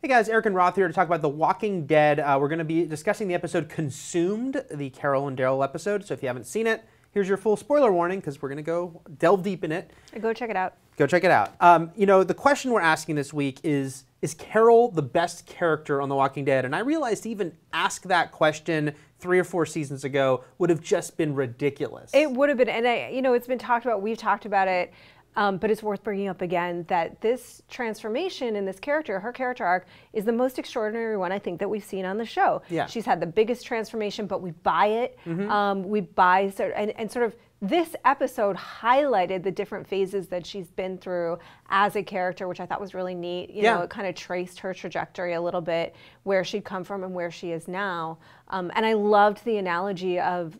Hey guys, Eric and Roth here to talk about The Walking Dead. We're going to be discussing the episode Consumed, the Carol and Daryl episode. So if you haven't seen it, here's your full spoiler warning because we're going to go delve deep in it. Go check it out. Go check it out. You know, the question we're asking this week is Carol the best character on The Walking Dead? And I realized to even ask that question 3 or 4 seasons ago would have just been ridiculous. It would have been, and you know, it's been talked about, we've talked about it, but it's worth bringing up again that this transformation in this character, her character arc, is the most extraordinary one I think that we've seen on the show. Yeah. She's had the biggest transformation, but we buy it. We buy, and sort of this episode highlighted the different phases that she's been through as a character, which I thought was really neat. You know, it kind of traced her trajectory a little bit, where she'd come from and where she is now. And I loved the analogy of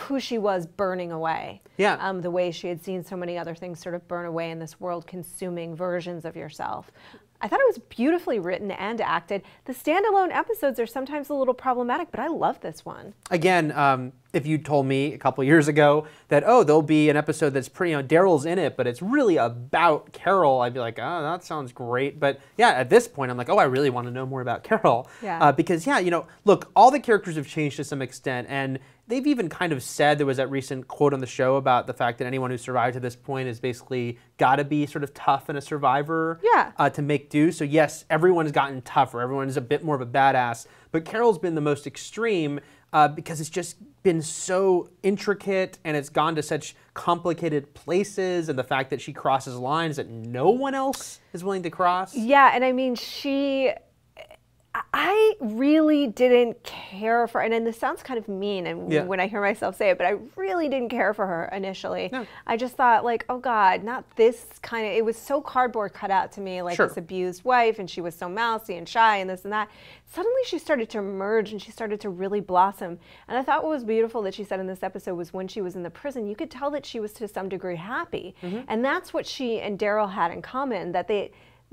who she was burning away. Yeah. The way she had seen so many other things sort of burn away in this world, consuming versions of yourself. I thought it was beautifully written and acted. The standalone episodes are sometimes a little problematic, but I love this one. Again, if you told me a couple years ago that, oh, there'll be an episode that's pretty, you know, Daryl's in it, but it's really about Carol, I'd be like, oh, that sounds great. But yeah, at this point, I'm like, oh, I really want to know more about Carol. Yeah. Because, yeah, you know, look, all the characters have changed to some extent, and they've even kind of said, there was that recent quote on the show about the fact that anyone who survived to this point has basically got to be sort of tough and a survivor to make do. So yes, everyone's gotten tougher. Everyone's a bit more of a badass. But Carol's been the most extreme because it's just been so intricate and it's gone to such complicated places, and the fact that she crosses lines that no one else is willing to cross. Yeah, and I mean, I really didn't care for, and this sounds kind of mean and when I hear myself say it, but I really didn't care for her initially. No. I just thought, like, oh God, not this kind of, it was so cardboard cut out to me, like this abused wife, and she was so mousy and shy and this and that. Suddenly she started to emerge and she started to really blossom. And I thought what was beautiful that she said in this episode was when she was in the prison, you could tell that she was to some degree happy. And that's what she and Daryl had in common, that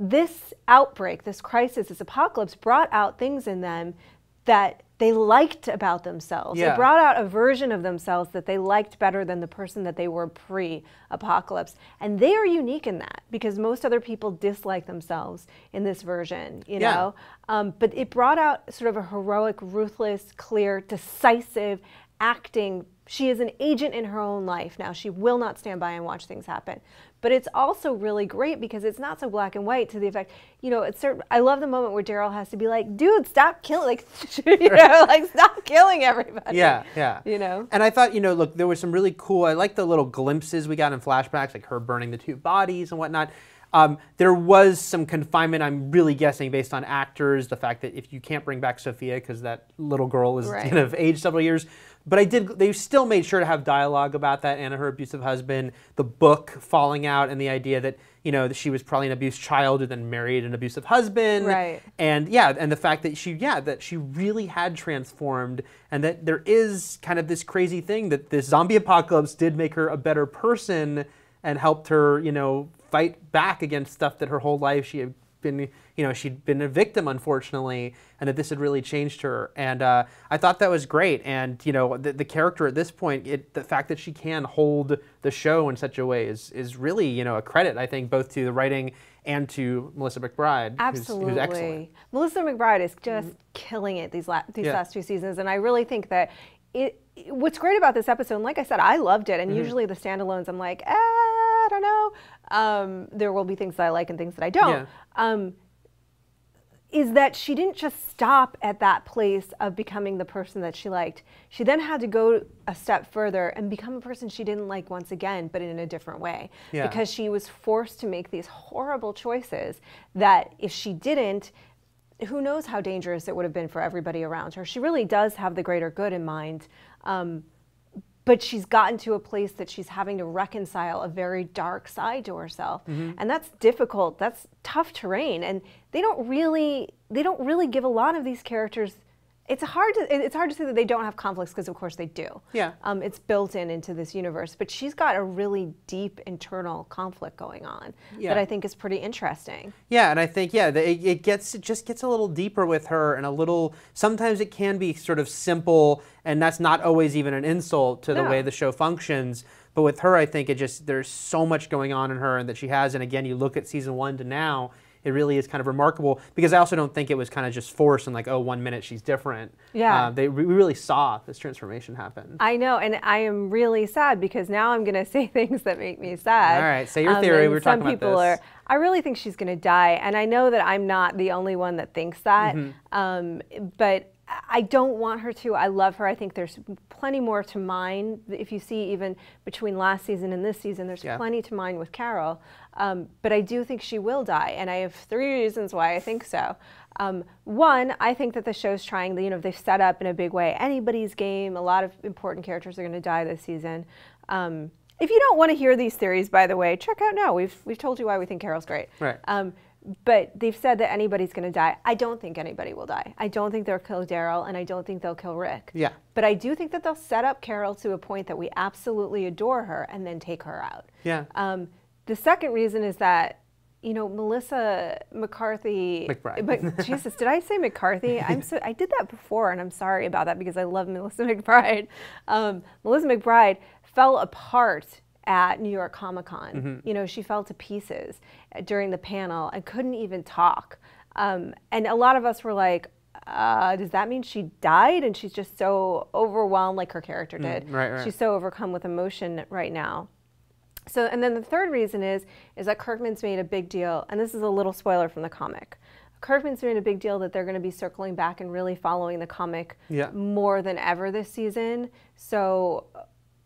this outbreak, this crisis, this apocalypse brought out things in them that they liked about themselves. It brought out a version of themselves that they liked better than the person that they were pre-apocalypse. And they are unique in that, because most other people dislike themselves in this version, you know? But it brought out sort of a heroic, ruthless, clear, decisive, acting. She is an agent in her own life now. She will not stand by and watch things happen. But it's also really great because it's not so black and white, to the effect, you know, I love the moment where Daryl has to be like, dude, stop killing, like, you know, like, stop killing everybody. Yeah, yeah. You know? And I thought, you know, look, there was some really cool, I like the little glimpses we got in flashbacks, like her burning the 2 bodies and whatnot. There was some confinement, I'm really guessing, based on actors, the fact that if you can't bring back Sophia because that little girl is kind of aged several years. But they still made sure to have dialogue about that and her abusive husband, the book falling out, and the idea that, you know, that she was probably an abused child who then married an abusive husband. Right. And yeah, and the fact that she really had transformed, and that there is kind of this crazy thing that this zombie apocalypse did make her a better person and helped her, you know, fight back against stuff that her whole life she had been, you know, she'd been a victim, unfortunately, and that this had really changed her. And I thought that was great. And, you know, the character at this point, the fact that she can hold the show in such a way is really, you know, a credit, I think, both to the writing and to Melissa McBride, absolutely. who's excellent. Melissa McBride is just killing it these last 2 seasons. And I really think that what's great about this episode, and like I said, I loved it, and usually the standalones, I'm like, I don't know. There will be things that I like and things that I don't. Is that she didn't just stop at that place of becoming the person that she liked. She then had to go a step further and become a person she didn't like once again, but in a different way. Because she was forced to make these horrible choices that if she didn't, who knows how dangerous it would have been for everybody around her. She really does have the greater good in mind. But she's gotten to a place that she's having to reconcile a very dark side to herself. And that's difficult. That's tough terrain. And they don't really give a lot of these characters. It's hard to say that they don't have conflicts, because of course they do. Yeah. It's built into this universe. But she's got a really deep internal conflict going on that I think is pretty interesting. Yeah, and I think it just gets a little deeper with her, and sometimes it can be sort of simple, and that's not always even an insult to the way the show functions. But with her, I think there's so much going on in her, and that she has. And again, you look at season 1 to now, it really is kind of remarkable, because I also don't think it was kind of just forced and like, oh, 1 minute she's different. Yeah. We really saw this transformation happen. I know, and I am really sad because now I'm going to say things that make me sad. All right, say your theory. We were talking about this. I really think she's going to die, and I know that I'm not the only one that thinks that, but I don't want her to. I love her. I think there's plenty more to mine. If you see even between last season and this season, there's plenty to mine with Carol. But I do think she will die, and I have 3 reasons why I think so. One, I think that the show's trying, they've set up in a big way anybody's game. A lot of important characters are going to die this season. If you don't want to hear these theories, by the way, check out Now. We've told you why we think Carol's great. Right. But they've said that anybody's going to die. I don't think anybody will die. I don't think they'll kill Daryl, and I don't think they'll kill Rick. Yeah. But I do think that they'll set up Carol to a point that we absolutely adore her and then take her out. Yeah. The second reason is that, Melissa McCarthy. McBride. Jesus, did I say McCarthy? I did that before, and I'm sorry about that because I love Melissa McBride. Melissa McBride fell apart at New York Comic Con. She fell to pieces during the panel and couldn't even talk. And a lot of us were like, does that mean she died and she's just so overwhelmed like her character did? Right. She's so overcome with emotion right now. So, and then the third reason is that Kirkman's made a big deal, and this is a little spoiler from the comic. Kirkman's made a big deal that they're going to be circling back and really following the comic more than ever this season. So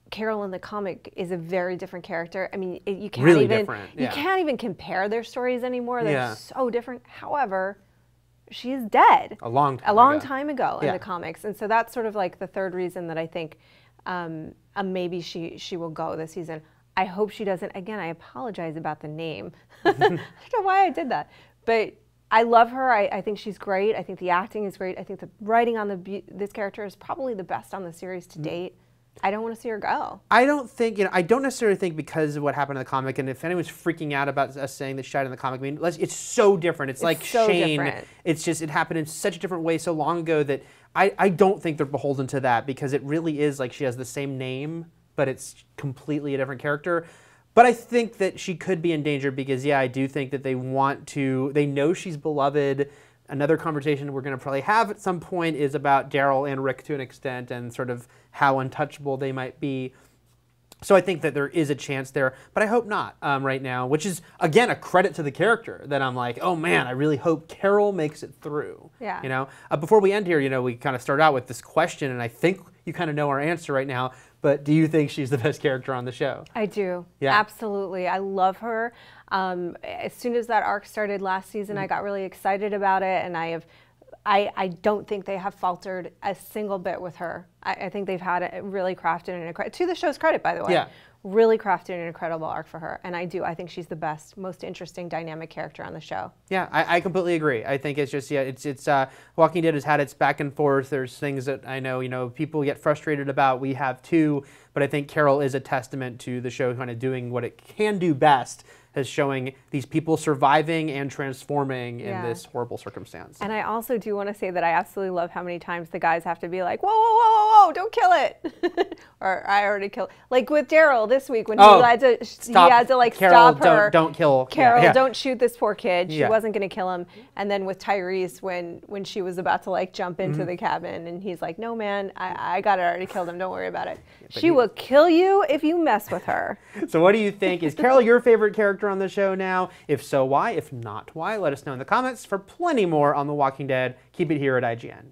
Carol in the comic is a very different character. I mean, you can't really even different. Yeah. You can't even compare their stories anymore. They're so different. However, she is dead a long time ago in the comics, and so that's sort of like the third reason that I think maybe she will go this season. I hope she doesn't. Again, I apologize about the name. I don't know why I did that, but I love her. I think she's great. I think the acting is great. I think the writing on this character is probably the best on the series to date. I don't want to see her go. I don't think, I don't necessarily think because of what happened in the comic, and if anyone's freaking out about us saying that she died in the comic, I mean, it's so different. It's like so Shane. Different. It's just, it happened in such a different way so long ago that I don't think they're beholden to that, because it really is like she has the same name, but it's completely a different character. But I think that she could be in danger because, I do think that they know she's beloved. Another conversation we're going to probably have at some point is about Daryl and Rick to an extent, and sort of how untouchable they might be. So I think that there is a chance there, but I hope not right now, which is, again, a credit to the character that I'm like, oh man, I really hope Carol makes it through. Yeah. Before we end here, we kind of start out with this question, and I think you kind of know our answer right now, but do you think she's the best character on the show? I do. Yeah. Absolutely. I love her. As soon as that arc started last season, I got really excited about it, and I don't think they have faltered a single bit with her. I think they've had it really crafted and to the show's credit, by the way. Yeah. Really crafted an incredible arc for her, and I think she's the best, most interesting, dynamic character on the show. Yeah, I completely agree. I think it's just it's Walking Dead has had its back and forth. There's things that I know people get frustrated about. We have too, but I think Carol is a testament to the show kind of doing what it can do best, as showing these people surviving and transforming in this horrible circumstance. And I also do want to say that I absolutely love how many times the guys have to be like, whoa, whoa, whoa, whoa, whoa, don't kill it. Or I already killed. Like with Daryl this week when he had to Carol, stop her. Don't kill Carol, don't shoot this poor kid. She Yeah. wasn't going to kill him. And then with Tyrese when she was about to jump into the cabin and he's like, no man, I got it, I already killed him, don't worry about it. She will kill you if you mess with her. So what do you think? Is Carol your favorite character on the show now? If so, why? If not, why? Let us know in the comments. For plenty more on The Walking Dead, keep it here at IGN.